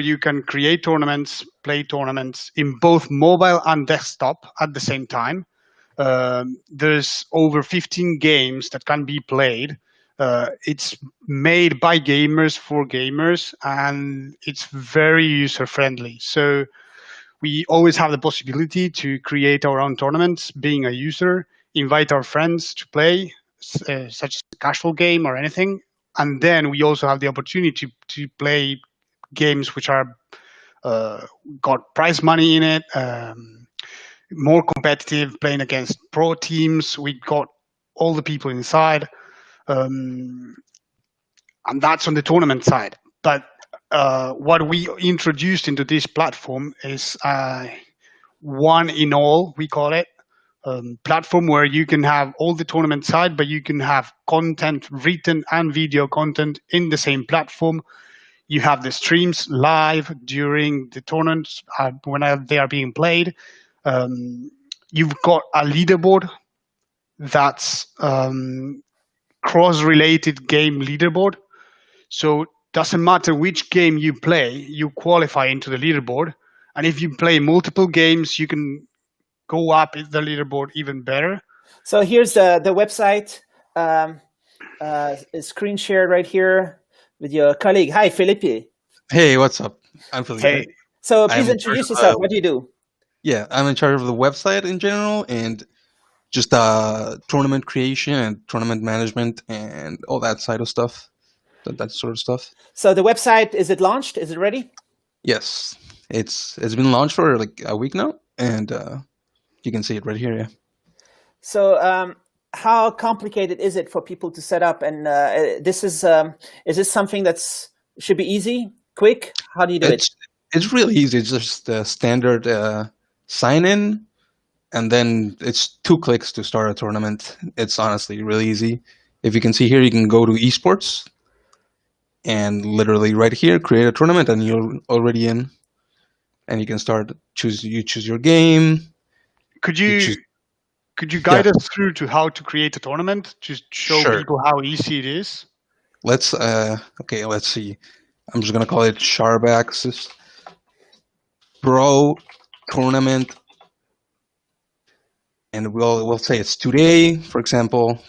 you can create tournaments, play tournaments in both mobile and desktop at the same time. There's over 15 games that can be played. It's made by gamers for gamers, and it's very user friendly. So we always have the possibility to create our own tournaments, being a user, invite our friends to play, such as a casual game or anything. And then we also have the opportunity to play games which are got prize money in it, more competitive, playing against pro teams. We got all the people inside, and that's on the tournament side. But what we introduced into this platform is one in all, we call it, platform where you can have all the tournament side, but you can have content, written and video content in the same platform. You have the streams live during the tournaments when they are being played. You've got a leaderboard that's cross-related game leaderboard. So doesn't matter which game you play, you qualify into the leaderboard. And if you play multiple games, you can go up in the leaderboard even better. So here's the website, screen shared right here with your colleague. Hi, Felipe. Hey, what's up? I'm Felipe. Hey. So please introduce yourself. What do you do? Yeah, I'm in charge of the website in general and just tournament creation and tournament management and all that side of stuff, that sort of stuff. So the website, is it launched? Is it ready? Yes, it's been launched for like a week now, and you can see it right here. Yeah. So how complicated is it for people to set up? And is this something that's should be easy, quick? How do you do it? It's really easy. It's just a standard sign in, and then it's 2 clicks to start a tournament. It's honestly really easy. If you can see here, you can go to eSports and literally right here create a tournament, and you're already in. And you can start choose your game. Could you guide us through to how to create a tournament to show people how easy it is? Let's see. I'm just gonna call it Sharp Access Pro Tournament, and we'll say it's today, for example.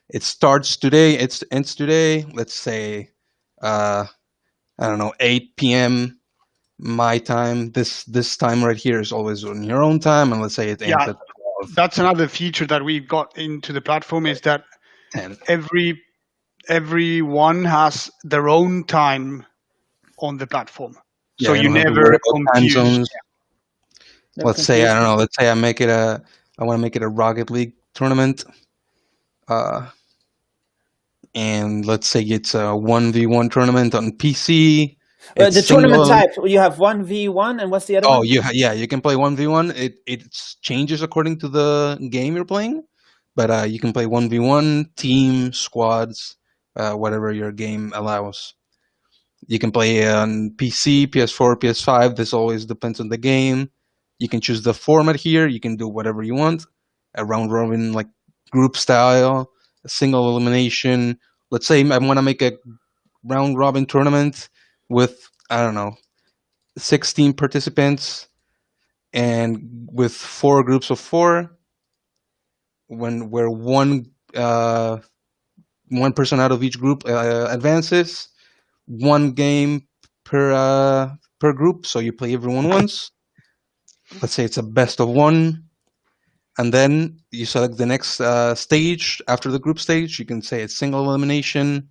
It starts today. It ends today. Let's say, I don't know, 8 p.m. my time. This time right here is always on your own time, and let's say it ends at 12. That's another feature that we've got into the platform is that 10. Everyone has their own time on the platform, Yeah, so you never confuse. Let's say, I don't know. Let's say I want to make it a Rocket League tournament, and let's say it's a 1v1 tournament on PC. The tournament type, you have 1v1, and what's the other one? Oh, you can play 1v1. It changes according to the game you're playing, but you can play 1v1, team, squads, whatever your game allows. You can play on PC, PS4, PS5. This always depends on the game. You can choose the format here. You can do whatever you want. A round robin, like group style, a single elimination. Let's say I want to make a round robin tournament with, I don't know, 16 participants and with 4 groups of 4, where one person out of each group advances, 1 game per group, so you play everyone once. Let's say it's a best of 1, and then you select the next stage after the group stage. You can say it's single elimination,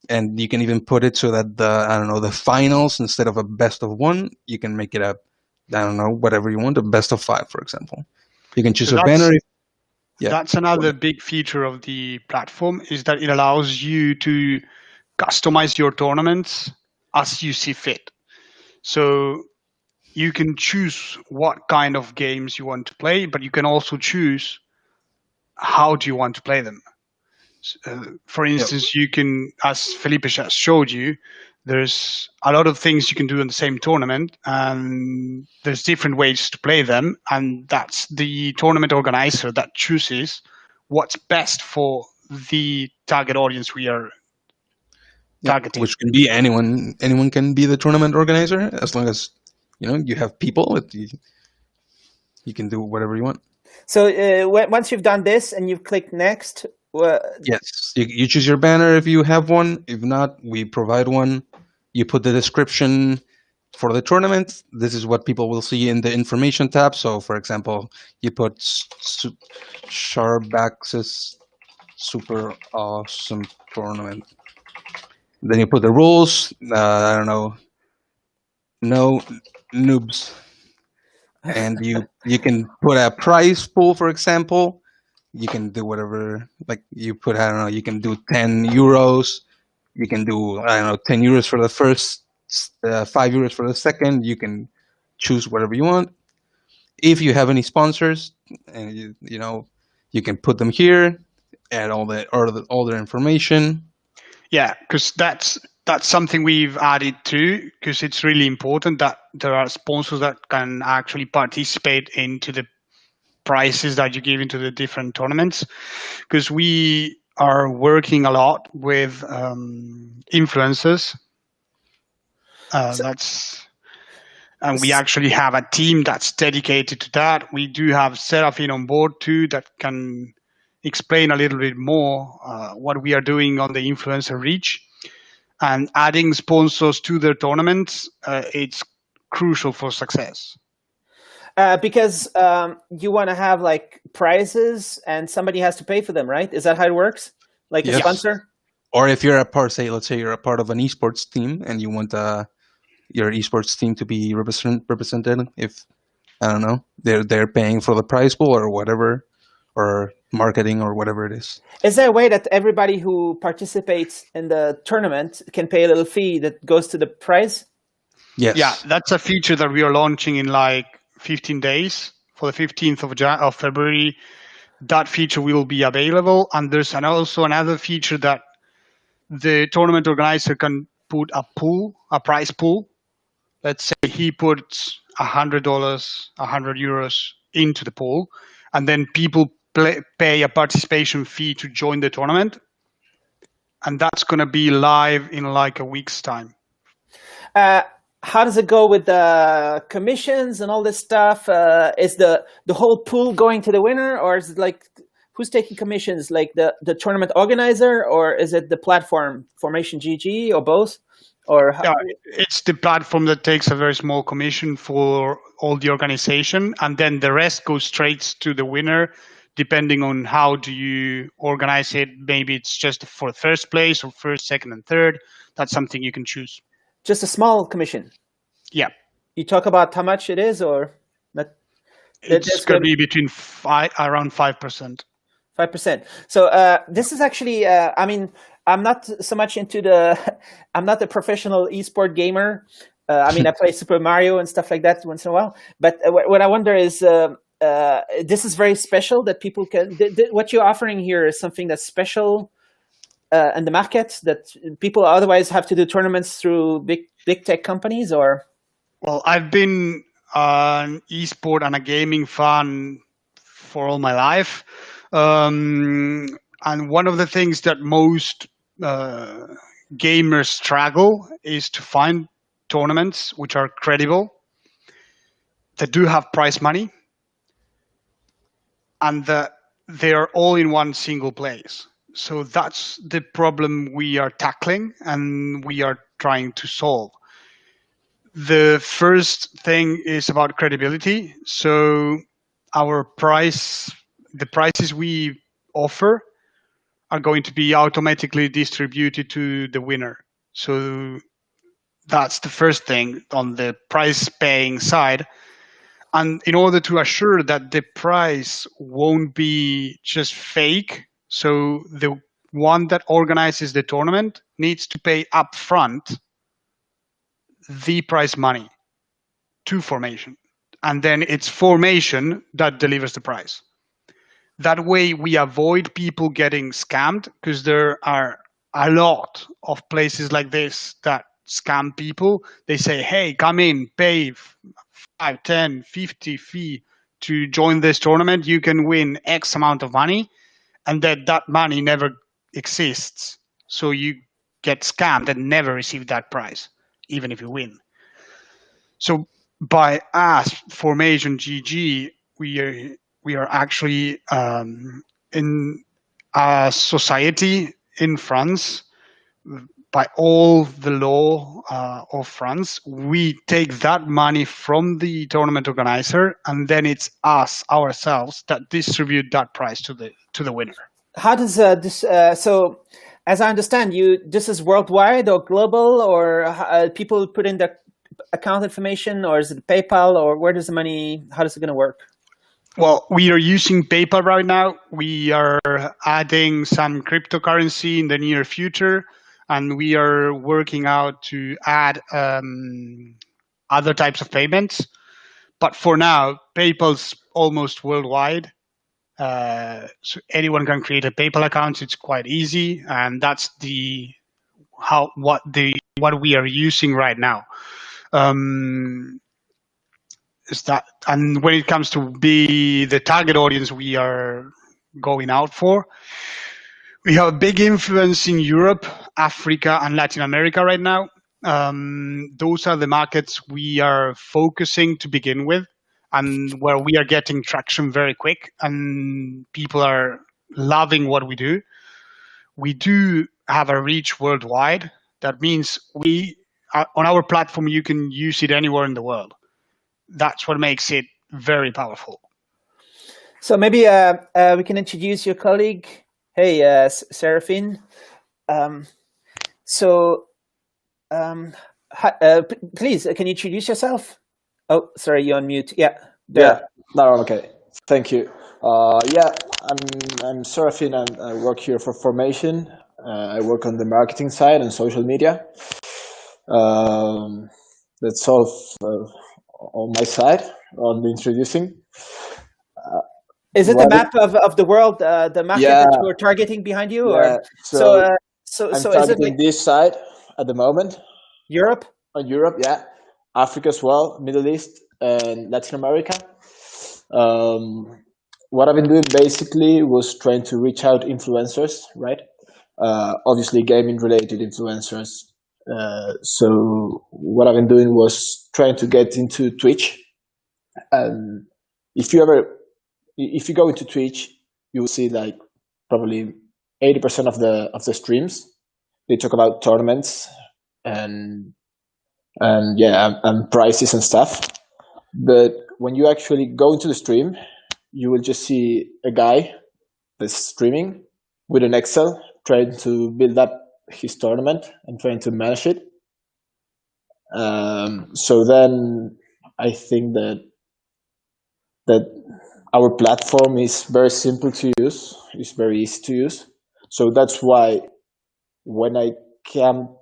and you can even put it so that the finals, instead of a best of 1, you can make it whatever you want, a best of 5, for example. You can choose a banner. That's another big feature of the platform, is that it allows you to customize your tournaments as you see fit. So you can choose what kind of games you want to play, but you can also choose how do you want to play them. For instance, you can, as Felipe just showed you, there's a lot of things you can do in the same tournament, and there's different ways to play them, and that's the tournament organizer that chooses what's best for the target audience we are targeting. Which can be anyone. Anyone can be the tournament organizer as long as you have people. You can do whatever you want. So once you've done this and you've clicked next, Yes, you choose your banner if you have one. If not, we provide one. You put the description for the tournament. This is what people will see in the information tab. So, for example, you put Sharbax's super awesome tournament. Then you put the rules. I don't know, no noobs, and you can put a prize pool, for example. You can do whatever, like you put, I don't know, you can do 10 euros. You can do, I don't know, 10 euros for the first, 5 euros for the second. You can choose whatever you want. If you have any sponsors, and you can put them here, add all their information. Yeah, because that's something we've added too, because it's really important that there are sponsors that can actually participate into the prices that you give into the different tournaments, because we are working a lot with influencers. We actually have a team that's dedicated to that. We do have Serafin on board too that can explain a little bit more what we are doing on the influencer reach. And adding sponsors to their tournaments, it's crucial for success. Because you want to have like prizes and somebody has to pay for them, right? Is that how it works? Like a sponsor? Or if you're a part, let's say you're a part of an esports team and you want your esports team to be represented. If, I don't know, they're paying for the prize pool or whatever, or marketing or whatever it is. Is there a way that everybody who participates in the tournament can pay a little fee that goes to the prize? Yes. Yeah, that's a feature that we are launching in like 15 days. For the 15th of February, that feature will be available. And there's also another feature that the tournament organizer can put a prize pool. Let's say he puts $100, 100 euros into the pool, and then people pay a participation fee to join the tournament. And that's going to be live in like a week's time. How does it go with the commissions and all this stuff? Is the whole pool going to the winner, or is it like who's taking commissions? Like the tournament organizer, or is it the platform Formation GG, or both? Or how? Yeah, it's the platform that takes a very small commission for all the organization, and then the rest goes straight to the winner, depending on how do you organize it. Maybe it's just for first place or first, second, and third. That's something you can choose. Just a small commission. Yeah. You talk about how much it is, or that? It's going to be between around 5%. 5%. So this is actually, I mean, I'm not so much into I'm not a professional esport gamer. I mean, I play Super Mario and stuff like that once in a while. But what I wonder is, this is very special that people can, what you're offering here is something that's special in the market that people otherwise have to do tournaments through big tech companies, or? Well, I've been an esport and a gaming fan for all my life. And one of the things that most gamers struggle is to find tournaments which are credible, that do have prize money, and that they are all in one single place. So that's the problem we are tackling and we are trying to solve. The first thing is about credibility. So the prices we offer are going to be automatically distributed to the winner. So that's the first thing on the prize paying side. And in order to assure that the price won't be just fake, so the one that organizes the tournament needs to pay upfront the prize money to Formation. And then it's Formation that delivers the prize. That way we avoid people getting scammed, because there are a lot of places like this that scam people. They say, hey, come in, pay 5, 10, 50 fee to join this tournament. You can win X amount of money, and that money never exists. So you get scammed and never receive that prize, even if you win. So by us, Formation GG, we are actually in a society in France. By all the law of France, we take that money from the tournament organizer, and then it's us ourselves that distribute that prize to the winner. How does this? So, as I understand, this is worldwide or global, or people put in their account information, or is it PayPal, or where does the money? How is it going to work? Well, we are using PayPal right now. We are adding some cryptocurrency in the near future, and we are working out to add other types of payments. But for now, PayPal's almost worldwide. So anyone can create a PayPal account. It's quite easy, and that's what we are using right now. Is that, and when it comes to be the target audience we are going out for, we have a big influence in Europe, Africa, and Latin America right now. Those are the markets we are focusing to begin with, and where we are getting traction very quick, and people are loving what we do. We do have a reach worldwide. That means on our platform, you can use it anywhere in the world. That's what makes it very powerful. So maybe we can introduce your colleague. Hey, Seraphine. Please, can you introduce yourself? Oh, sorry, you're on mute. Yeah. There. Yeah. No, okay. Thank you. I'm Seraphine, and I work here for Formation. I work on the marketing side and social media. That's all on my side on the introducing. Is it the map of the world, the market that you are targeting behind you? Yeah. Or? So I'm is it targeting like this side at the moment. Europe? On Europe, yeah. Africa as well, Middle East, and Latin America. What I've been doing basically was trying to reach out influencers, right? Obviously gaming-related influencers. So what I've been doing was trying to get into Twitch. And if you go into Twitch, you will see like probably 80% of the streams. They talk about tournaments and prizes and stuff. But when you actually go into the stream, you will just see a guy that's streaming with an Excel, trying to build up his tournament and trying to manage it. So then I think that our platform is very simple to use. It's very easy to use. So that's why when I come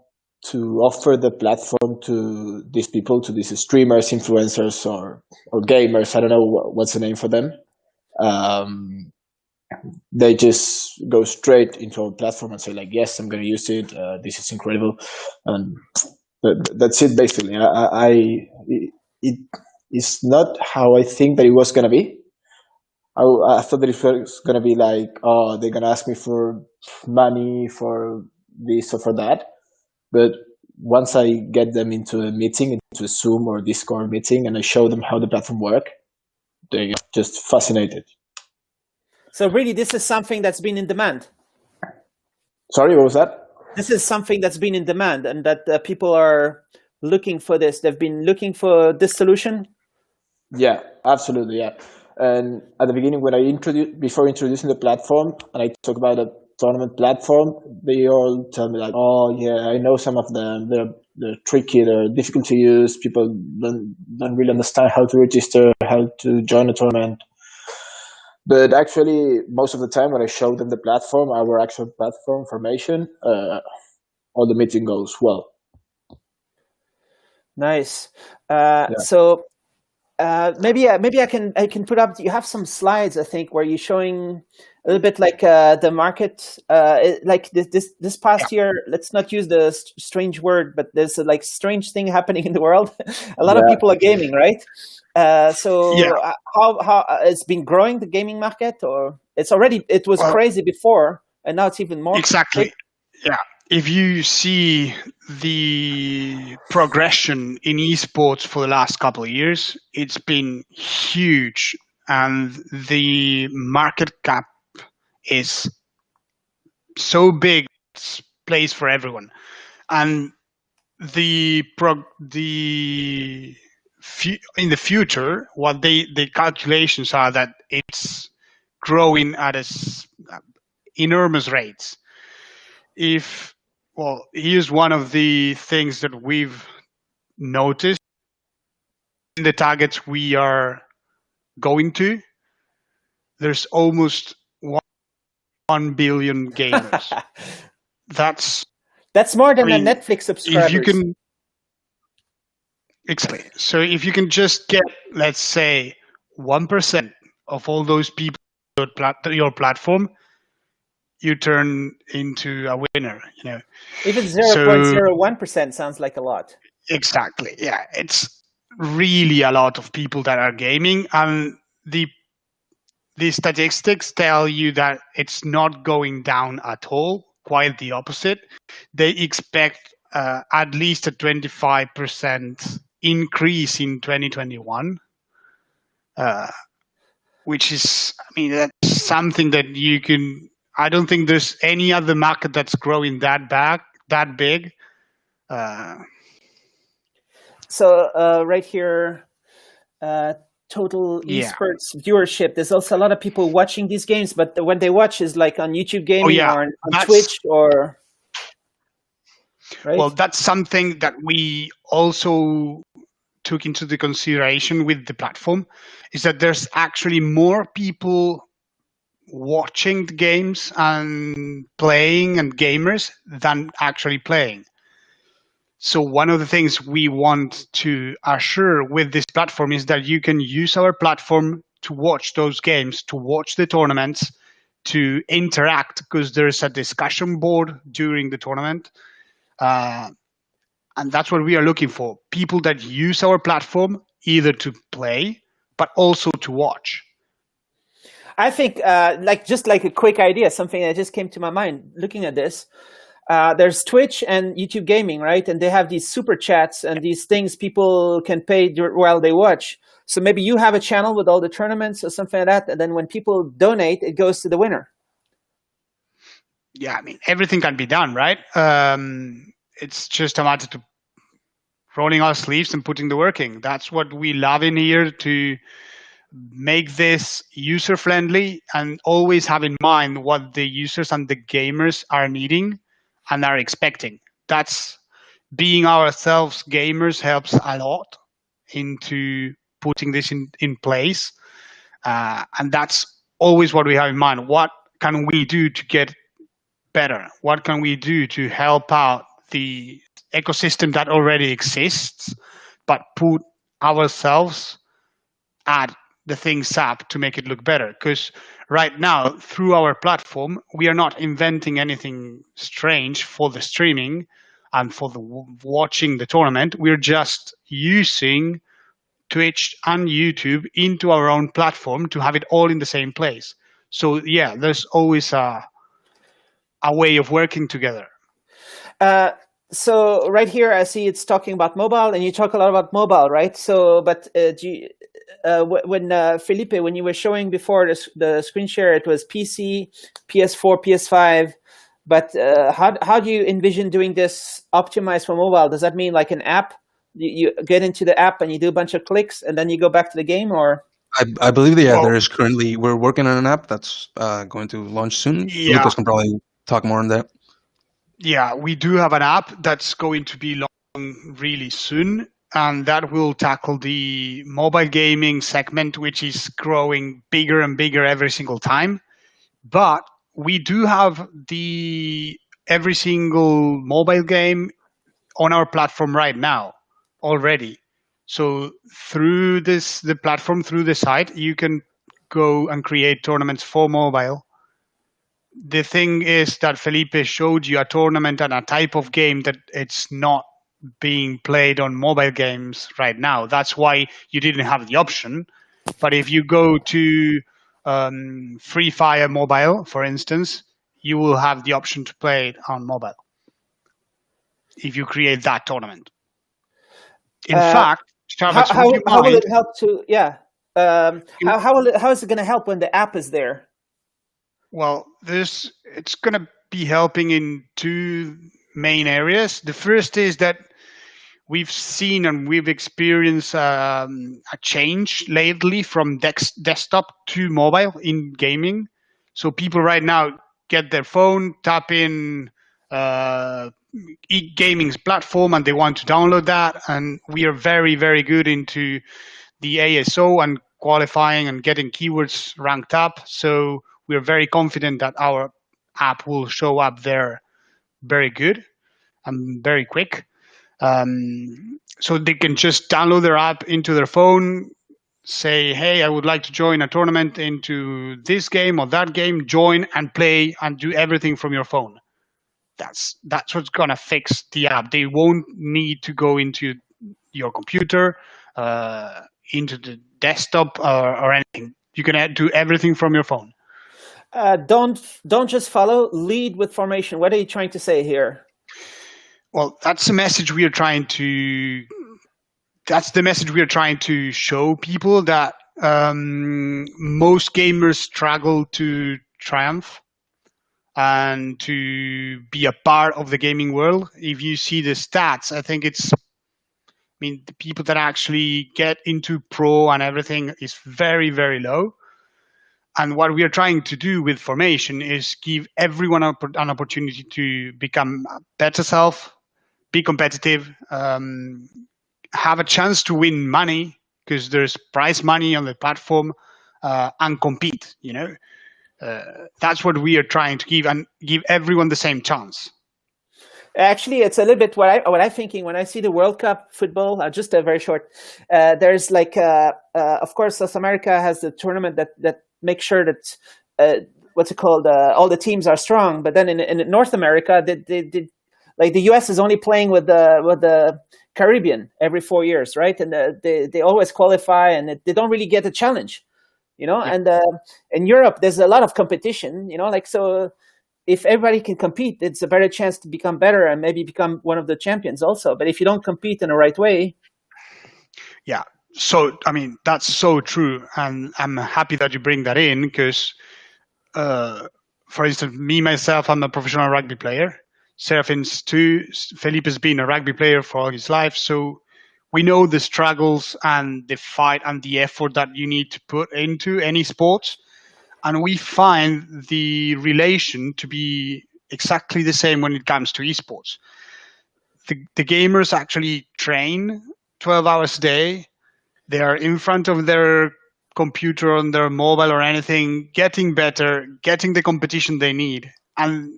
to offer the platform to these people, to these streamers, influencers, or gamers, I don't know what's the name for them, they just go straight into our platform and say like, yes, I'm going to use it. This is incredible. And that's it, basically. It's not how I think that it was going to be. I thought that it was going to be like, oh, they're going to ask me for money for this or for that. But once I get them into a meeting, into a Zoom or Discord meeting, and I show them how the platform works, they're just fascinated. So really, this is something that's been in demand. Sorry, what was that? This is something that's been in demand, and that people are looking for this. They've been looking for this solution. Yeah, absolutely. Yeah. And at the beginning, before introducing the platform, and I talk about a tournament platform, they all tell me like, oh yeah, I know some of them. They're tricky. They're difficult to use. People don't really understand how to register, how to join a tournament. But actually, most of the time when I show them the platform, our actual platform Formation, all the meeting goes well. Nice. So maybe I can put up. You have some slides, I think, where you're showing a little bit like the market. Like this past year, let's not use the strange word, but there's a like strange thing happening in the world. A lot of people are gaming, right? How it's been growing, the gaming market, or it was crazy before, and now it's even more. Exactly. Yeah. if you see the progression in esports for the last couple of years, it's been huge, and the market cap is so big, it's place for everyone. And in the future, what the calculations are that it's growing at enormous rates. Here's one of the things that we've noticed in the targets we are going to. There's almost 1 billion gamers. That's more than I mean, the Netflix subscribers. If you can, exactly. So if you can just get, let's say, 1% of all those people your platform, you turn into a winner. Even 0.01% sounds like a lot. Exactly. Yeah, it's really a lot of people that are gaming, and the statistics tell you that it's not going down at all. Quite the opposite. They expect at least a 25% increase in 2021, which is, that's something that you can. I don't think there's any other market that's growing that big. So right here, total esports viewership. There's also a lot of people watching these games, but when they watch is like on YouTube Gaming or on Twitch or. Right? Well, that's something that we also took into the consideration with the platform, is that there's actually more people watching the games and playing and gamers than actually playing. So one of the things we want to assure with this platform is that you can use our platform to watch those games, to watch the tournaments, to interact, because there's a discussion board during the tournament. And that's what we are looking for. People that use our platform either to play, but also to watch. I think just like a quick idea, something that just came to my mind looking at this. There's Twitch and YouTube Gaming, right? And they have these super chats and these things people can pay while they watch. So maybe you have a channel with all the tournaments or something like that. And then when people donate, it goes to the winner. Yeah, everything can be done, right? It's just a matter to rolling our sleeves and putting the work in. That's what we love in here, to make this user-friendly and always have in mind what the users and the gamers are needing and are expecting. That's being ourselves gamers helps a lot into putting this in place. And that's always what we have in mind. What can we do to get better? What can we do to help out the ecosystem that already exists, but put ourselves at the things up to make it look better? Because right now, through our platform, we are not inventing anything strange for the streaming and for the watching the tournament. We're just using Twitch and YouTube into our own platform to have it all in the same place. So yeah, there's always a way of working together. So right here, I see it's talking about mobile, and you talk a lot about mobile, right? So, but when Felipe, when you were showing before the screen share, it was PC, PS4, PS5. But how do you envision doing this optimized for mobile? Does that mean like an app? You get into the app and you do a bunch of clicks, and then you go back to the game, or? I believe that there is currently, we're working on an app that's going to launch soon. Yeah. Lucas can probably talk more on that. Yeah, we do have an app that's going to be launched really soon, and that will tackle the mobile gaming segment, which is growing bigger and bigger every single time. But we do have every single mobile game on our platform right now already. So through the platform, through the site, you can go and create tournaments for mobile. The thing is that Felipe showed you a tournament and a type of game that it's not being played on mobile games right now. That's why you didn't have the option. But if you go to Free Fire Mobile, for instance, you will have the option to play it on mobile. if you create that tournament. In fact, Travis, how would you will mind? it help to? Yeah. How is it going to help when the app is there? Well, it's going to be helping in two main areas. The first is that we've seen and we've experienced a change lately from desktop to mobile in gaming. So people right now get their phone, tap in gaming's platform, and they want to download that. And we are very, very good into the ASO and qualifying and getting keywords ranked up. So we're very confident that our app will show up there very good and very quick. So they can just download their app into their phone, say, hey, I would like to join a tournament into this game or that game, join and play and do everything from your phone. That's what's going to fix the app. They won't need to go into your computer, into the desktop or anything. You can do everything from your phone. Don't just follow, lead with formation. What are you trying to say here? Well, that's the message we are trying to. That's the message we are trying to show people, that most gamers struggle to triumph and to be a part of the gaming world. If you see the stats, I think the people that actually get into pro and everything is very, very low. And what we are trying to do with formation is give everyone an opportunity to become a better self, be competitive, have a chance to win money, because there's prize money on the platform, and compete. That's what we are trying to give, and give everyone the same chance. Actually, it's a little bit what I'm thinking when I see the World Cup football. Just a very short. There's of course, South America has the tournament that makes sure that what's it called? All the teams are strong. But then in North America, like the US is only playing with the Caribbean every 4 years, right? And they always qualify, and they don't really get a challenge, Yeah. And in Europe, there's a lot of competition, so. If everybody can compete, it's a better chance to become better and maybe become one of the champions also. But if you don't compete in the right way. Yeah. So, that's so true. And I'm happy that you bring that in, because, for instance, myself, I'm a professional rugby player. Serafin's too. Felipe's been a rugby player for all his life. So we know the struggles and the fight and the effort that you need to put into any sport. And we find the relation to be exactly the same when it comes to esports. The gamers actually train 12 hours a day. They are in front of their computer, on their mobile or anything, getting better, getting the competition they need. And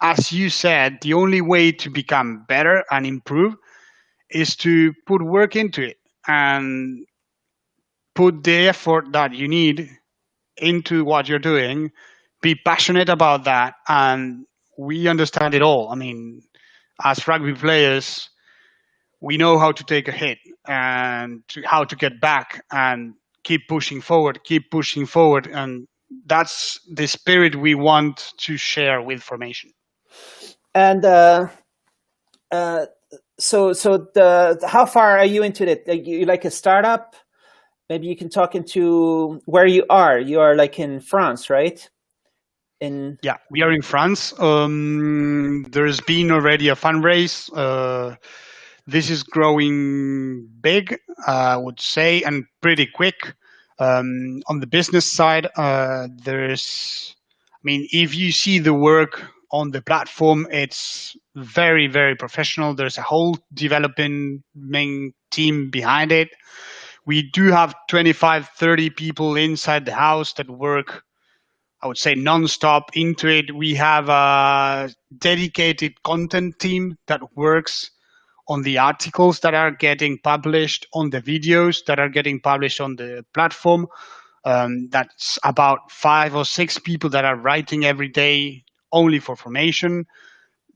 as you said, the only way to become better and improve is to put work into it and put the effort that you need into what you're doing, be passionate about that, and we understand it all. As rugby players, we know how to take a hit and how to get back and keep pushing forward, and that's the spirit we want to share with formation. And so how far are you into it? You like a startup? Maybe you can talk into where you are. You are like in France, right? Yeah, we are in France. There's been already a fundraise. This is growing big, I would say, and pretty quick. On the business side, if you see the work on the platform, it's very, very professional. There's a whole developing main team behind it. We do have 25, 30 people inside the house that work, I would say, nonstop into it. We have a dedicated content team that works on the articles that are getting published, on the videos that are getting published on the platform. That's about 5 or 6 people that are writing every day only for formation.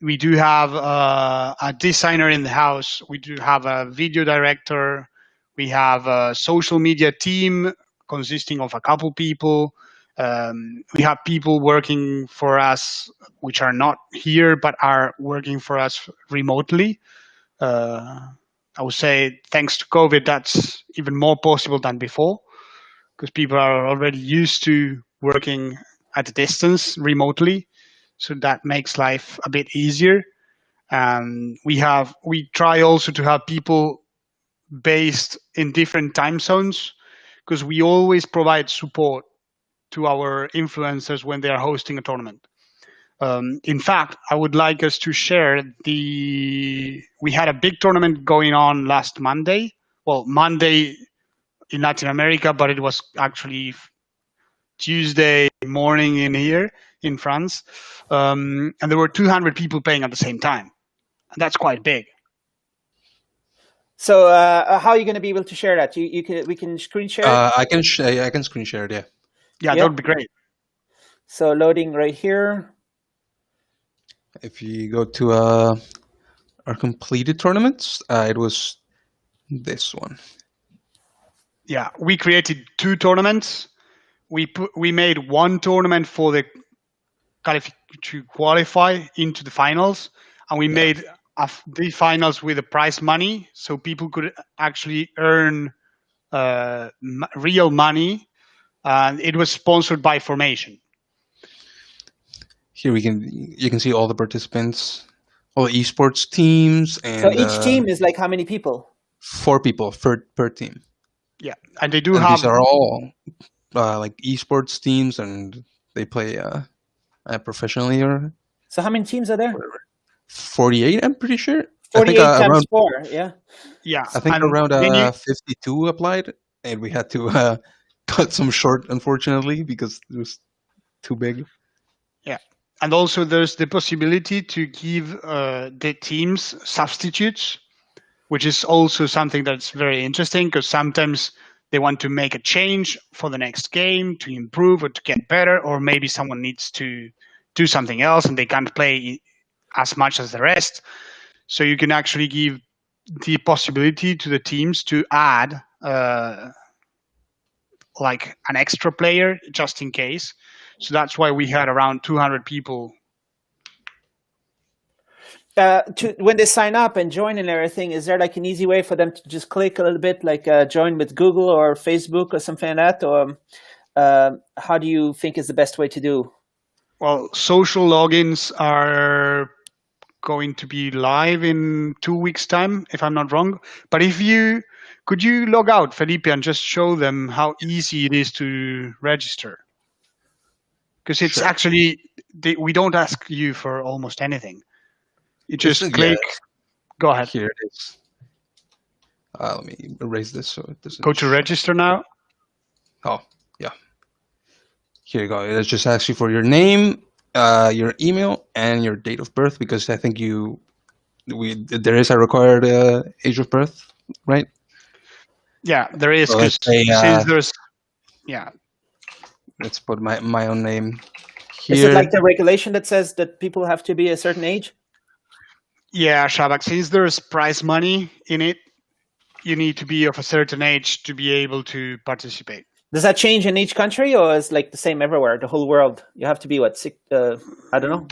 We do have a designer in the house. We do have a video director. We have a social media team consisting of a couple people. We have people working for us which are not here but are working for us remotely. I would say thanks to COVID, that's even more possible than before, because people are already used to working at a distance remotely. So that makes life a bit easier. We try also to have people based in different time zones, because we always provide support to our influencers when they are hosting a tournament. In fact, I would like us to share we had a big tournament going on last Monday. Well, Monday in Latin America, but it was actually Tuesday morning in here in France. And there were 200 people playing at the same time. And that's quite big. So how are you going to be able to share that? We can screen share it? I can screen share it, yeah. Yeah, that would be great. So loading right here. If you go to our completed tournaments, it was this one. Yeah, we created 2 tournaments. We made one tournament for to qualify into the finals, and we made the finals with the prize money, so people could actually earn real money, and it was sponsored by Formation. Here you can see all the participants, all the esports teams, and so each team is like how many people? 4 people per team. Yeah, and they have. These are all like esports teams, and they play professionally. Or so how many teams are there? 48, I'm pretty sure. 48 I think, times around 4, yeah. Yeah, I think around 52 applied, and we had to cut some short, unfortunately, because it was too big. Yeah, and also there's the possibility to give the teams substitutes, which is also something that's very interesting, because sometimes they want to make a change for the next game to improve or to get better, or maybe someone needs to do something else and they can't play as much as the rest. So you can actually give the possibility to the teams to add like an extra player just in case. So that's why we had around 200 people. When they sign up and join and everything, is there like an easy way for them to just click a little bit, like join with Google or Facebook or something like that? Or how do you think is the best way to do? Well, social logins are going to be live in 2 weeks' time, if I'm not wrong. But could you log out, Felipe, and just show them how easy it is to register? Because it's actually, we don't ask you for almost anything. You just click. Go ahead. Here it is. Let me erase this so it doesn't. Go to register now. Oh, yeah. Here you go. It just asks you for your name, your email, and your date of birth, because I think there is a required age of birth, right? Yeah, there is. So since there's, yeah. Let's put my own name here. Is it like the regulation that says that people have to be a certain age? Yeah, Shabak, since there's prize money in it, you need to be of a certain age to be able to participate. Does that change in each country, or is it like the same everywhere, the whole world? You have to be what, I don't know.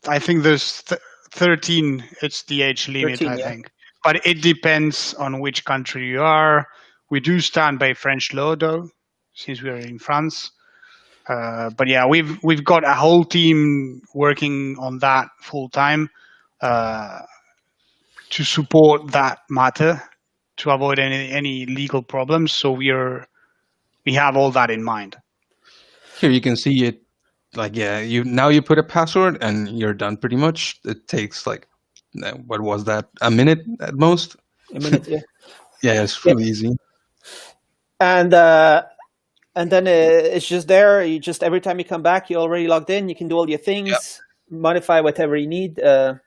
I think there's 13. It's the age limit, 13, I think. But it depends on which country you are. We do stand by French law, though, since we are in France. But yeah, we've got a whole team working on that full time to support that matter, to avoid any legal problems. So we have all that in mind. Here you can see it. Like, yeah, you put a password and you're done pretty much. It takes like, what was that? A minute at most. A minute, yeah. Yeah, it's really easy. And then it's just there. You just, every time you come back, you're already logged in. You can do all your things, modify whatever you need. Add,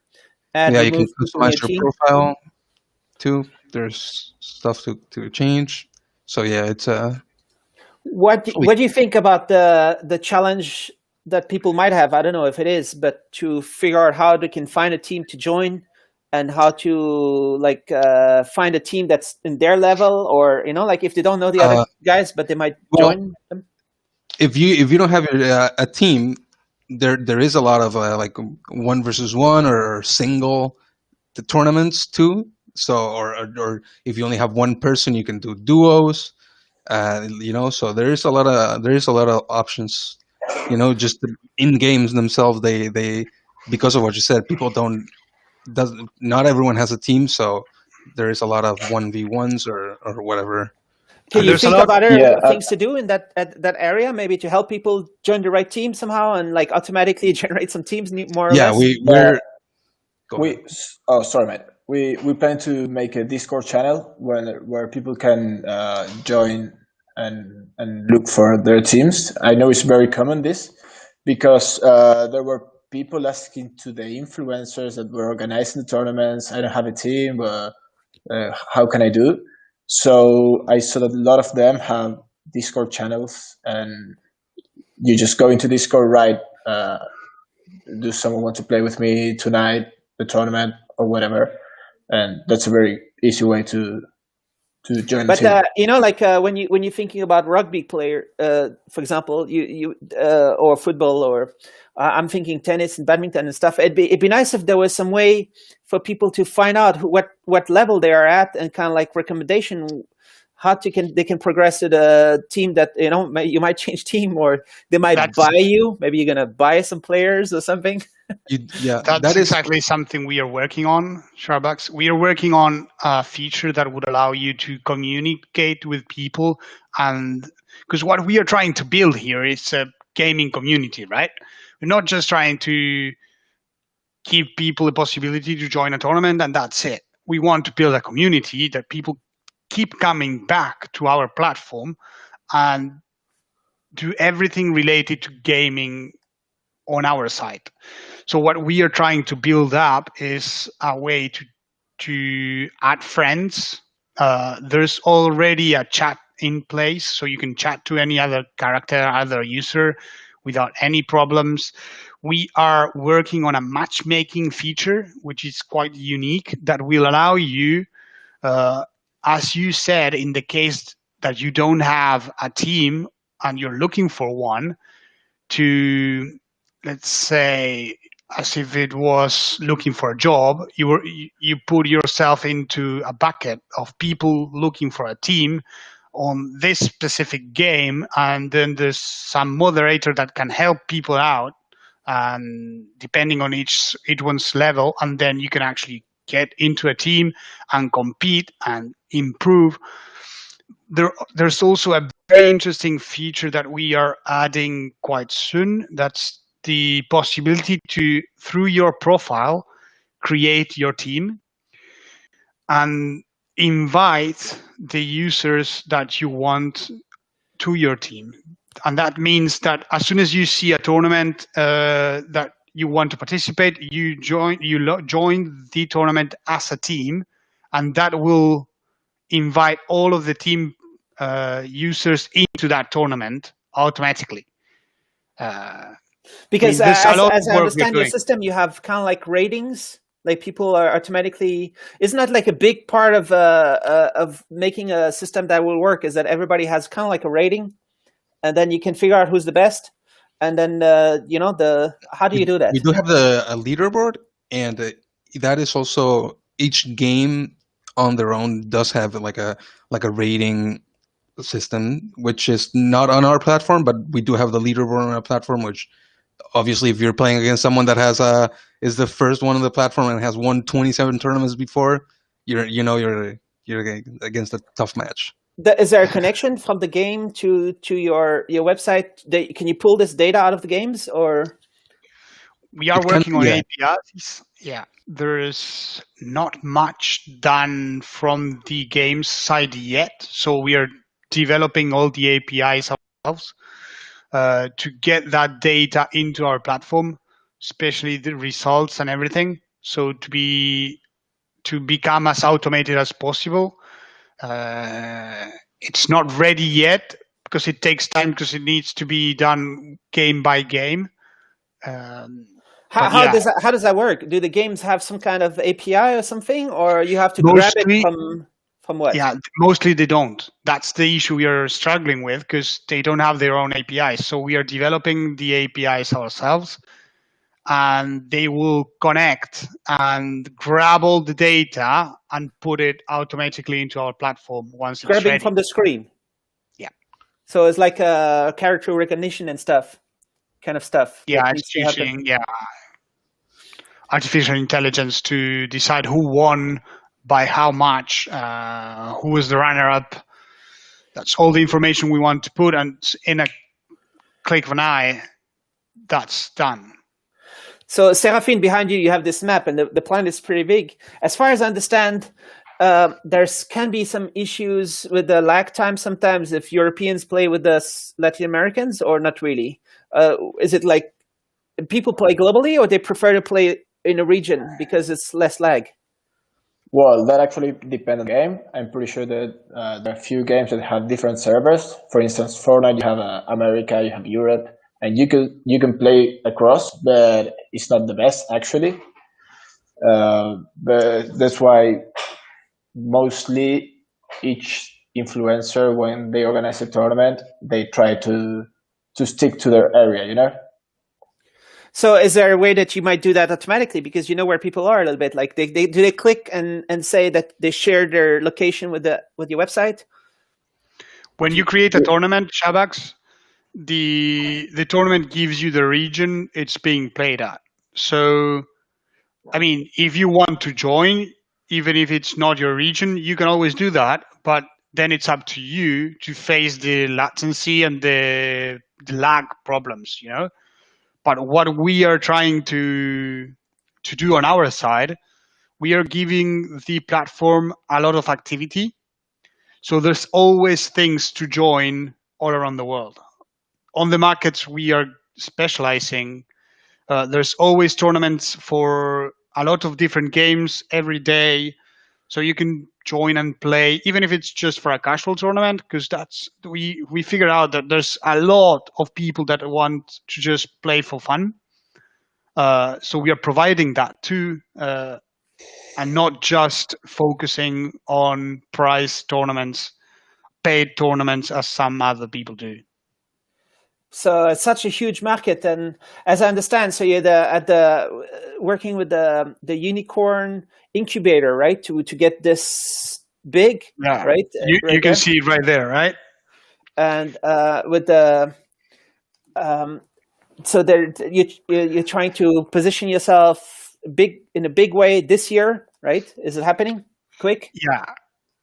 you can customize your profile too. There's stuff to change. So yeah, it's What do you think about the challenge that people might have? I don't know if it is, but to figure out how they can find a team to join, and how to find a team that's in their level, or like if they don't know the other guys, but they might join them. if you don't have a team, there is a lot of like 1 versus 1 or single the tournaments too. So or if you only have one person, you can do duos. So there is a lot of options. Just in games themselves, they because of what you said, people not everyone has a team, so there is a lot of 1v1s or whatever. Can And you there's a think lot- of other Yeah, things to do in that area, maybe to help people join the right team somehow and like automatically generate some teams more or Yeah, less? we're go ahead. Sorry, mate. We plan to make a Discord channel where people can join and look for their teams. I know it's very common this because there were people asking to the influencers that were organizing the tournaments. I don't have a team. How can I do? So I saw that a lot of them have Discord channels, and you just go into Discord, write, "Do someone want to play with me tonight, the tournament or whatever?" And that's a very easy way to join the But team. when you're thinking about rugby player, for example, you or football, or I'm thinking tennis and badminton and stuff. It'd be nice if there was some way for people to find out what level they are at and kind of like recommendation how they can progress to the team that you might change team, or they might buy you. Maybe you're gonna buy some players or something. That's exactly something we are working on, Starbucks. We are working on a feature that would allow you to communicate with people, and because what we are trying to build here is a gaming community, right? We're not just trying to give people the possibility to join a tournament and that's it. We want to build a community that people keep coming back to our platform and do everything related to gaming on our site. So what we are trying to build up is a way to add friends. There's already a chat in place, so you can chat to any other character, other user without any problems. We are working on a matchmaking feature, which is quite unique, that will allow you, as you said, in the case that you don't have a team and you're looking for one, to, let's say, as if it was looking for a job, you put yourself into a bucket of people looking for a team on this specific game, and then there's some moderator that can help people out, and depending on each one's level, and then you can actually get into a team and compete and improve. There's also a very interesting feature that we are adding quite soon. That's the possibility to, through your profile, create your team and invite the users that you want to your team. And that means that as soon as you see a tournament that you want to participate, you join the tournament as a team, and that will invite all of the team users into that tournament automatically. Because as I understand your system, you have kind of like ratings. Like people are automatically. Isn't that like a big part of making a system that will work? Is that everybody has kind of like a rating, and then you can figure out who's the best, and then how do you do that? We do have a leaderboard, and that is also each game on their own does have like a rating system, which is not on our platform, but we do have the leaderboard on our platform, which obviously if you're playing against someone that is the first one on the platform and has won 27 tournaments before, you're against a tough match. Is there a connection from the game to your website? Can you pull this data out of the games, or? We are working on APIs. Yeah, there is not much done from the games side yet, so we are developing all the APIs ourselves to get that data into our platform, especially the results and everything. So to become as automated as possible. It's not ready yet because it takes time, because it needs to be done game by game. How does that work? Do the games have some kind of API or something, or you have to grab it from From what? Yeah, mostly they don't. That's the issue we are struggling with because they don't have their own APIs. So we are developing the APIs ourselves, and they will connect and grab all the data and put it automatically into our platform once it's Grabbing ready. from the screen. Yeah. So it's like a character recognition and stuff, kind of stuff. Yeah, that it's needs to happen. using artificial intelligence to decide who won by how much, who was the runner-up. That's all the information we want to put, and in a click of an eye, that's done. So, Serafine, behind you, you have this map, and the planet is pretty big. As far as I understand, there can be some issues with the lag time sometimes if Europeans play with the Latin Americans, or not really. Is it like people play globally, or they prefer to play in a region because it's less lag? Well, that actually depends on the game. I'm pretty sure that there are a few games that have different servers. For instance, Fortnite, you have America, you have Europe, and you can play across, but it's not the best actually. But that's why mostly each influencer, when they organize a tournament, they try to stick to their area, you know. So is there a way that you might do that automatically because you know where people are a little bit? Like do they click and say that they share their location with your website? When you create a tournament, Shabax, the tournament gives you the region it's being played at. So, I mean, if you want to join, even if it's not your region, you can always do that. But then it's up to you to face the latency and the lag problems, you know. But what we are trying to do on our side, we are giving the platform a lot of activity. So there's always things to join all around the world. On the markets we are specializing, there's always tournaments for a lot of different games every day. So you can join and play, even if it's just for a casual tournament, because we figured out that there's a lot of people that want to just play for fun. So we are providing that too, and not just focusing on prize tournaments, paid tournaments, as some other people do. So it's such a huge market, and as I understand, so you're working with the unicorn incubator, right? To get this big, yeah. Right? You can see it right there, right? And with the so you're trying to position yourself in a big way this year, right? Is it happening quick? Yeah.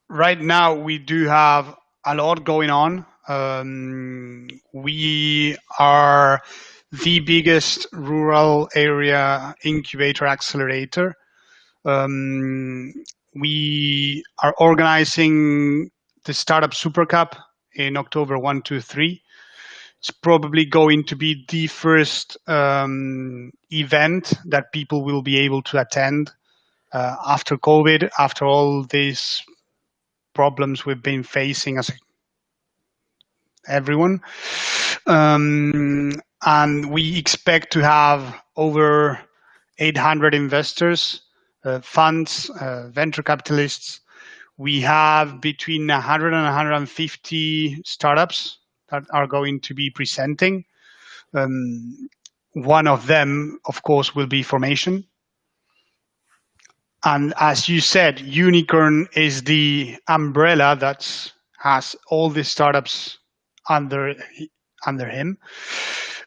Right now we do have a lot going on. We are the biggest rural area incubator accelerator. We are organizing the Startup Super Cup in October 1, 2, 3. It's probably going to be the first event that people will be able to attend after COVID, after all these problems we've been facing as everyone. And we expect to have over 800 investors, funds, venture capitalists. We have between 100 and 150 startups that are going to be presenting. One of them, of course, will be Formation. And as you said, Unicorn is the umbrella that has all the startups under him.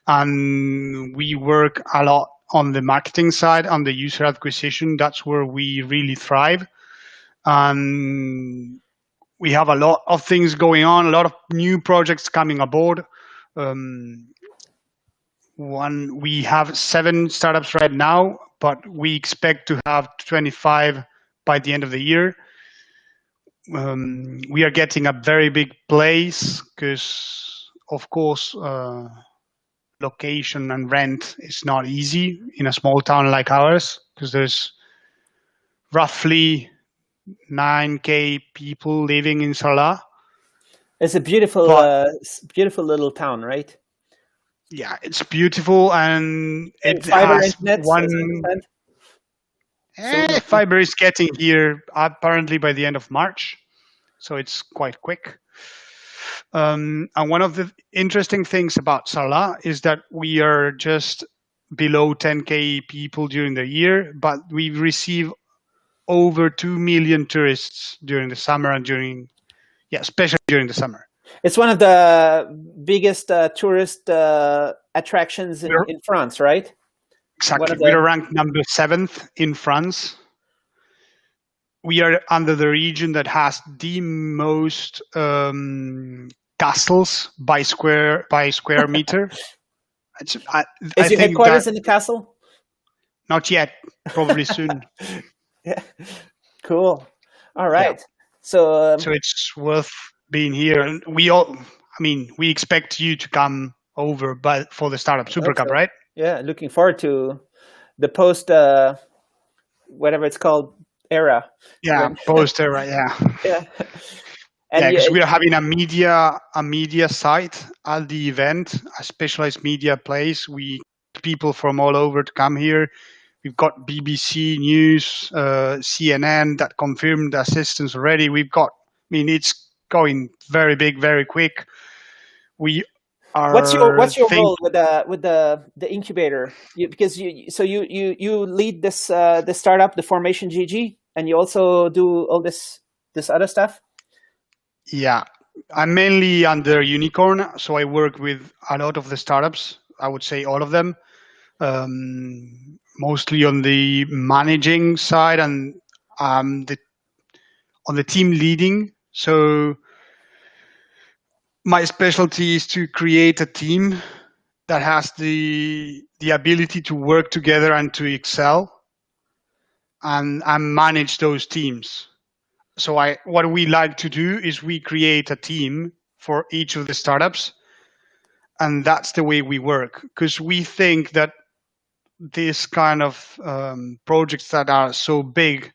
And we work a lot on the marketing side, on the user acquisition. That's where we really thrive. And we have a lot of things going on, a lot of new projects coming aboard. We have 7 startups right now, but we expect to have 25 by the end of the year. We are getting a very big place because, of course, location and rent is not easy in a small town like ours, because there's roughly 9,000 people living in Salah. It's a beautiful, beautiful little town, right? Yeah, it's beautiful, and it fiber has internet, fiber is getting here apparently by the end of March. so it's quite quick. And one of the interesting things about Sarlat is that we are just below 10K people during the year, but we receive over 2 million tourists during the summer and especially during the summer. It's one of the biggest tourist attractions in France, right? Exactly. We are ranked number 7th in France. We are under the region that has the most castles by square meter. Is your headquarters in the castle? Not yet. Probably soon. Yeah. Cool. All right. Yeah. So it's worth being here, and we expect you to come over, but for the Startup Super Cup, right? Yeah, looking forward to the post, whatever it's called, era. Yeah, post era. Yeah. Yeah. Because we are having a media site at the event, a specialized media place. We people from all over to come here. We've got BBC News, CNN that confirmed assistance already. It's going very big, very quick. We are. What's your role with the incubator? Because you lead this the startup, the Formation GG, and you also do all this other stuff. Yeah, I'm mainly under Unicorn, so I work with a lot of the startups. I would say all of them. Mostly on the managing side and on the team leading. So my specialty is to create a team that has the ability to work together and to excel, and manage those teams. So what we like to do is we create a team for each of the startups, and that's the way we work, because we think that this kind of projects that are so big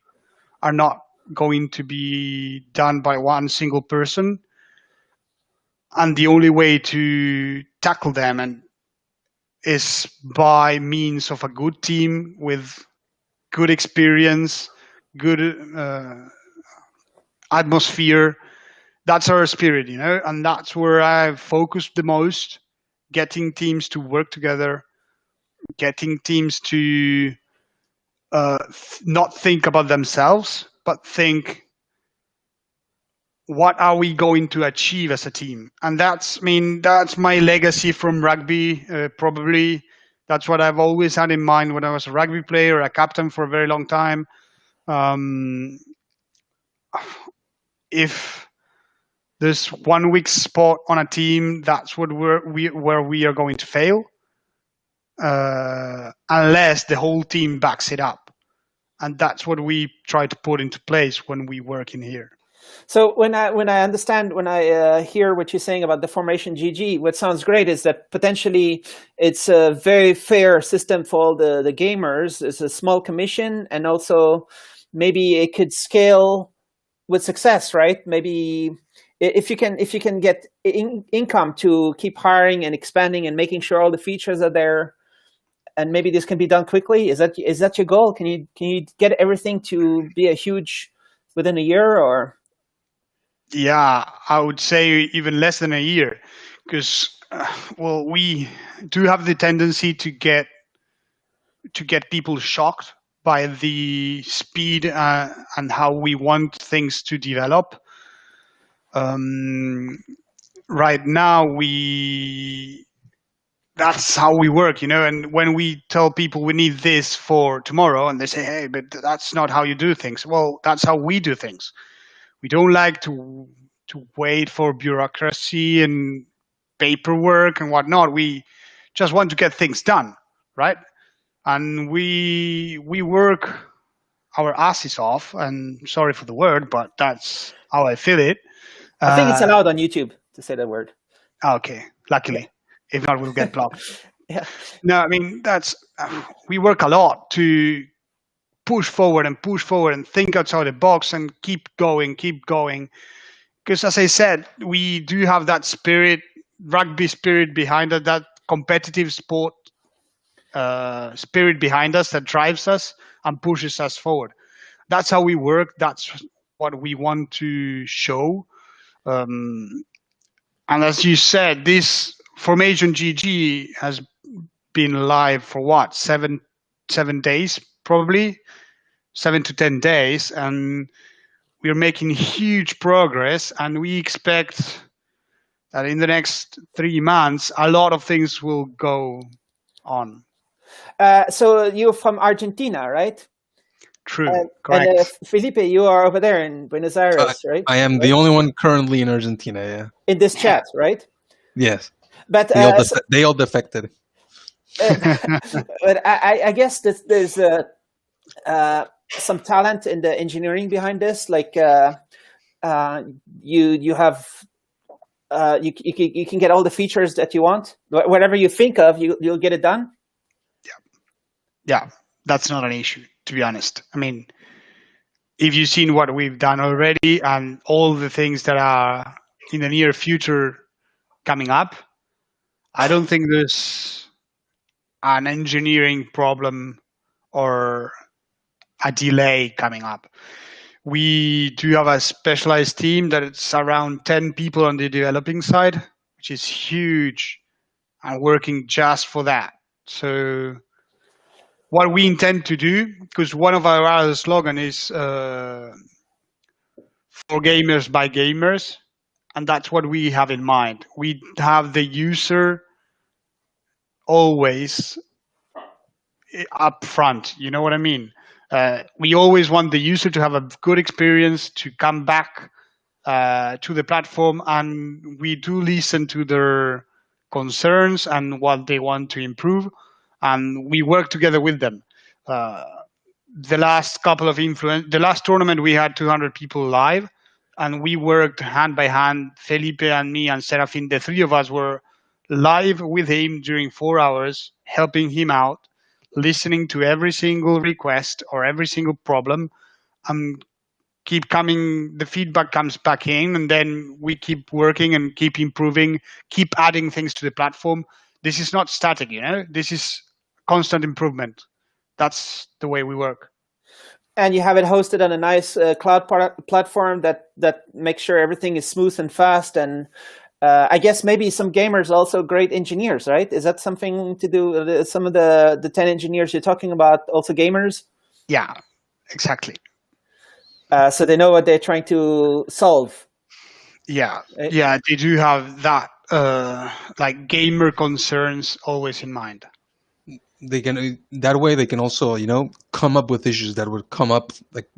are not going to be done by one single person. And the only way to tackle them is by means of a good team with good experience, good atmosphere. That's our spirit, and that's where I've focused the most, getting teams to work together, getting teams to not think about themselves, but think, what are we going to achieve as a team? And that's my legacy from rugby. Probably that's what I've always had in mind when I was a rugby player, a captain for a very long time. If there's one weak spot on a team, that's where we are going to fail. Unless the whole team backs it up. And that's what we try to put into place when we work in here. So when I hear what you're saying about the Formation GG, what sounds great is that potentially it's a very fair system for all the gamers. It's a small commission, and also maybe it could scale with success, right? Maybe if you can get income to keep hiring and expanding and making sure all the features are there. And maybe this can be done quickly. Is that your goal? Can you get everything to be a huge within a year, or? Yeah, I would say even less than a year, because we do have the tendency to get people shocked by the speed and how we want things to develop. Right now that's how we work, and when we tell people we need this for tomorrow, and they say, hey, but that's not how you do things. Well, that's how we do things. We don't like to wait for bureaucracy and paperwork and whatnot. We just want to get things done, right? And we work our asses off, and sorry for the word, but that's how I feel it. I think it's allowed on YouTube to say that word. Okay, luckily. Yeah. If not, we'll get blocked. Yeah. No, that's we work a lot to push forward and think outside the box and keep going. Because as I said, we do have that spirit, rugby spirit behind it, that competitive sport spirit behind us that drives us and pushes us forward. That's how we work. That's what we want to show. And as you said, this Formation GG has been live for what, 7 days, probably 7 to 10 days, and we're making huge progress, and we expect that in the next 3 months, a lot of things will go on. So you're from Argentina, right? True, And correct. Felipe, you are over there in Buenos Aires, right? I am the only one currently in Argentina. Yeah. In this chat, right? Yes. But They all defected. but I guess that there's some talent in the engineering behind this. Like you have you can get all the features that you want. Whatever you think of, you'll get it done. Yeah, that's not an issue, to be honest. I mean, if you've seen what we've done already and all the things that are in the near future coming up, I don't think there's an engineering problem or a delay coming up. We do have a specialized team that it's around 10 people on the developing side, which is huge, and working just for that. So what we intend to do, because one of our other slogan is for gamers by gamers, and that's what we have in mind. We have the user always up front. You know what I mean? We always want the user to have a good experience, to come back to the platform, and we do listen to their concerns and what they want to improve, and we work together with them. The last tournament we had 200 people live, and we worked hand by hand. Felipe and me and Serafin, the three of us were live with him during 4 hours, helping him out, listening to every single request or every single problem, and the feedback comes back in, and then we keep working and keep improving, keep adding things to the platform. This is not static, this is constant improvement. That's the way we work. And you have it hosted on a nice cloud platform that makes sure everything is smooth and fast. And I guess maybe some gamers also great engineers, right? Is that something to do with some of the 10 engineers you're talking about, also gamers? Yeah, exactly. So they know what they're trying to solve. Yeah, yeah, they do have that, like gamer concerns always in mind. They can that way they can also come up with issues that would come up like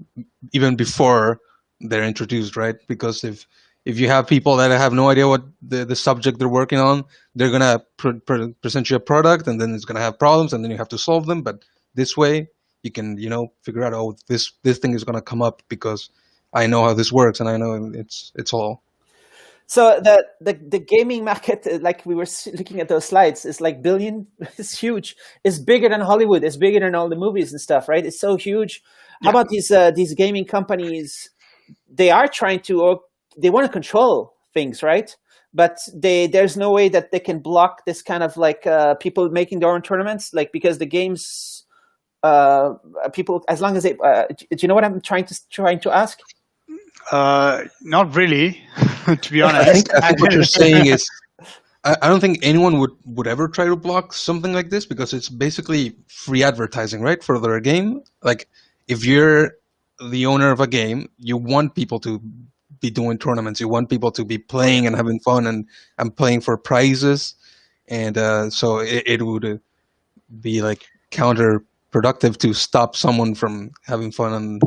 even before they're introduced, right? Because if you have people that have no idea what the subject they're working on, they're gonna present you a product, and then it's gonna have problems, and then you have to solve them. But this way you can figure out, oh, this thing is gonna come up because I know how this works, and I know it's all. So the gaming market, like we were looking at those slides, is like billion. It's huge. It's bigger than Hollywood. It's bigger than all the movies and stuff, right? It's so huge. How about these gaming companies? They are trying to, or they want to control things, right? But there's no way that they can block this kind of like people making their own tournaments, like because the games people, as long as they, do you know what I'm trying to ask? Not really, to be honest. I think what you're saying is, I don't think anyone would ever try to block something like this, because it's basically free advertising, right, for their game. Like, if you're the owner of a game, you want people to be doing tournaments. You want people to be playing and having fun and playing for prizes. And so it would be like counterproductive to stop someone from having fun.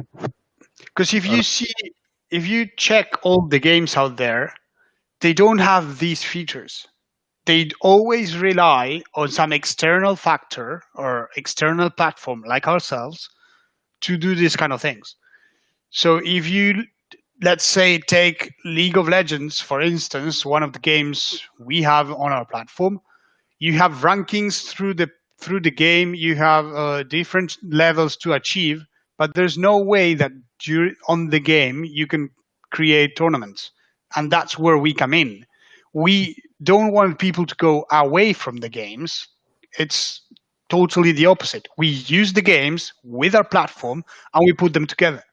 Because if you check all the games out there, they don't have these features. They always rely on some external factor or external platform like ourselves to do these kind of things. So if you, let's say, take League of Legends, for instance, one of the games we have on our platform, you have rankings through the game, you have different levels to achieve, but there's no way that on the game you can create tournaments. And that's where we come in. We don't want people to go away from the games. It's totally the opposite. We use the games with our platform and we put them together.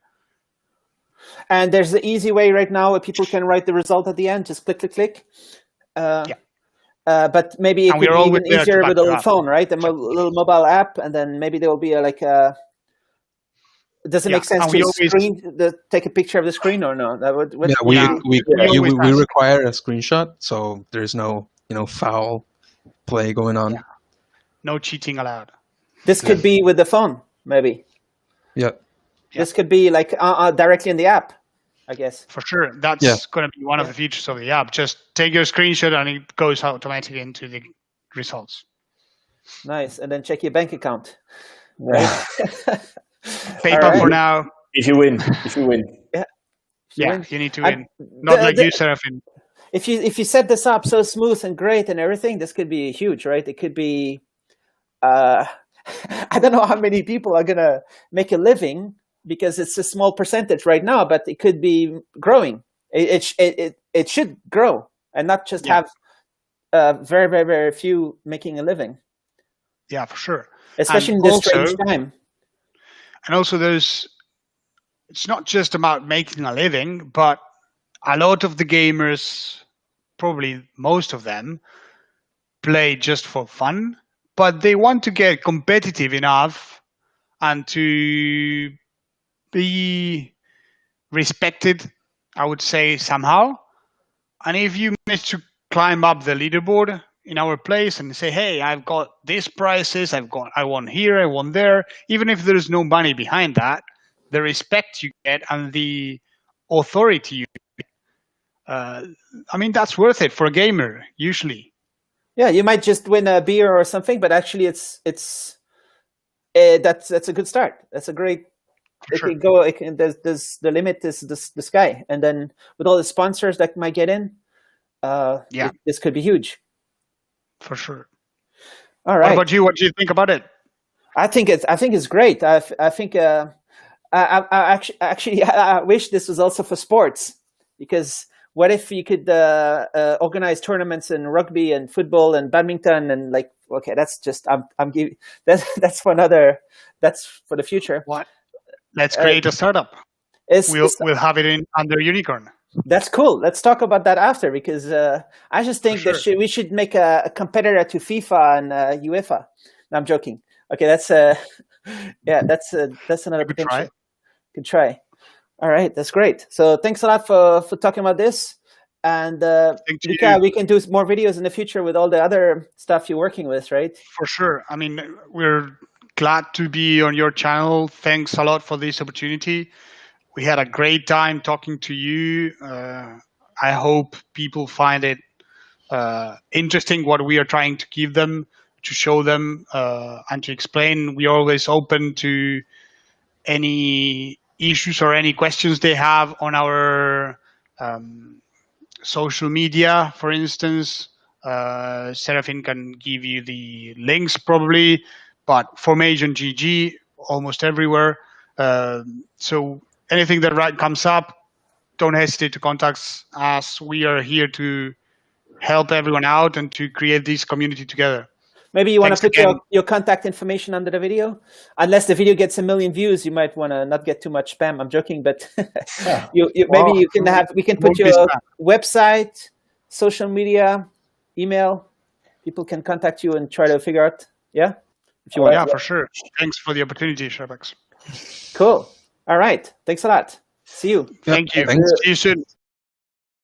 And there's the easy way right now where people can write the result at the end. Just click, click, click. But maybe it could be even easier with a little phone, right? Little mobile app, and then maybe there will be does it make sense to take a picture of the screen or no? We require a screenshot, so there's no foul play going on. Yeah. No cheating allowed. This could be with the phone, maybe. Yeah. This could be like directly in the app, I guess. For sure. That's going to be one of the features of the app. Just take your screenshot and it goes automatically into the results. Nice. And then check your bank account. Right? PayPal for now. If you win. Yeah. You need to win. Not like you, Serafin. If you set this up so smooth and great and everything, this could be huge, right? It could be... I don't know how many people are going to make a living because it's a small percentage right now, but it could be growing. It should grow and not just have very, very, very few making a living. Yeah, for sure. Especially in this strange time. And also it's not just about making a living, but a lot of the gamers, probably most of them, play just for fun, but they want to get competitive enough and to be respected, I would say, somehow. And if you manage to climb up the leaderboard in our place and say, hey, I've got these prizes, I won here, I won there, even if there's no money behind that, the respect you get and the authority you get, that's worth it for a gamer, usually. Yeah, you might just win a beer or something, but actually that's a good start. That's a great... Sure. There's the limit is the sky, and then with all the sponsors that might get in, this could be huge. For sure. All right. What about you? What do you think about it? I think it's great. I think I wish this was also for sports, because what if you could organize tournaments in rugby and football and badminton and that's just that's for the future. What? Let's create a startup. We'll have it under Unicorn. That's cool. Let's talk about that after, because I just think we should make a competitor to FIFA and UEFA. No, I'm joking. Okay, that's another potential. Good try. All right, that's great. So thanks a lot for talking about this, and we can do more videos in the future with all the other stuff you're working with, right? For sure. We're glad to be on your channel. Thanks a lot for this opportunity. We had a great time talking to you. I hope people find it interesting what we are trying to give them, to show them, and to explain. We're always open to any issues or any questions they have on our social media, for instance. Serafin can give you the links probably, but Formation GG almost everywhere. So anything that comes up, don't hesitate to contact us. We are here to help everyone out and to create this community together. Maybe you want to put your contact information under the video. Unless the video gets 1 million views, you might want to not get too much spam. I'm joking, but we can put your website, social media, email. People can contact you and try to figure out. Yeah. If you want. Yeah, for sure. Thanks for the opportunity, Sherbex. Cool. All right. Thanks a lot. See you. Thank you. Thanks. See you soon.